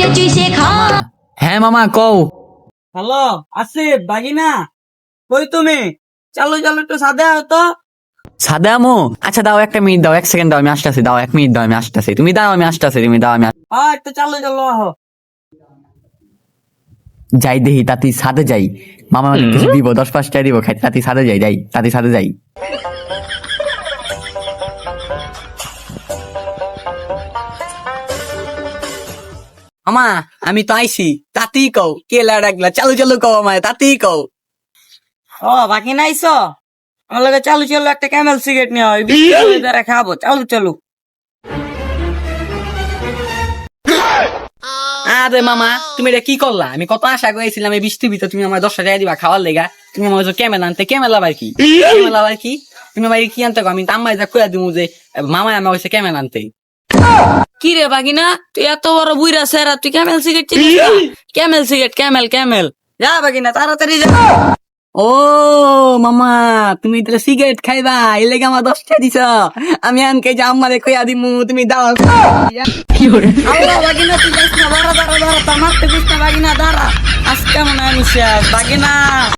চুষে চুষে খা। হ্যাঁ মামা কও। হ্যালো আসিফ বাগিনা, কই তুমি? চালু চালু একটু সাদা হতো। সাদে আমো? আচ্ছা দাও, 1 মিনিট দাও, 1 সেকেন্ড দাও, আমি আসতেছি। দাও 1 মিনিট দাও, আমি আসতেছি। তুমি দাও, আমি আসতেছি। তুমি দাও, আমি হ্যাঁ একটু চালু চালু আহ। যাই দেখি তাতি সাদে যাই। মামা মানে কিছু দিব, 10-5 টাকা দিব খাইতে। তাতি সাদে যাই, যাই তাতি সাদে যাই। আমা আমি তো আইছি, তাতেই কও কেলা ডাকলা, চালু চালু কও আমায়, তাতেই কও। ও বাকি নাইছ, আমার লগে চালু চালু একটা ক্যামেল সিগারেট নিয়ে হয়, দ্বারা খাবো। চালু চালু। আরে মামা তুমি এটা কি করলা? আমি কত আশা করেছিলাম এই বৃষ্টির ভিতরে তুমি আমার 10 টাকা দিবা খাওয়ার লেগা। তুমি আমার ক্যামেল আনতে, ক্যামেল আবার কি? ক্যামেল আবার কি? তুমি আমার কি আনতে? আমি আম্মাই যা কইয়া দিমু যে মামাই আমার হয়েছে ক্যামেল আনতে। কি রে বাগিনা, তুই এত বড় বুইরা সেরা, তুই ক্যামেল সিগারেট চিনিস না? Camel cigarette, Camel Camel. যা বাগিনা তাড়াতাড়ি যা। ও মামা তুমি তো সিগারেট খাইবা, এই লেগে আমার 10 টাকা দিছ। আমি আনকে যা আম্মারে কইয়া দিমু, তুমি দাও। আল্লাহ বাগিনা তুই যাইস না, দাঁড়া দাঁড়া দাঁড়া, তার মারতে দিস না বাগিনা, দাঁড়া। আজকে মনে হয় আমি শেষ বাগিনা।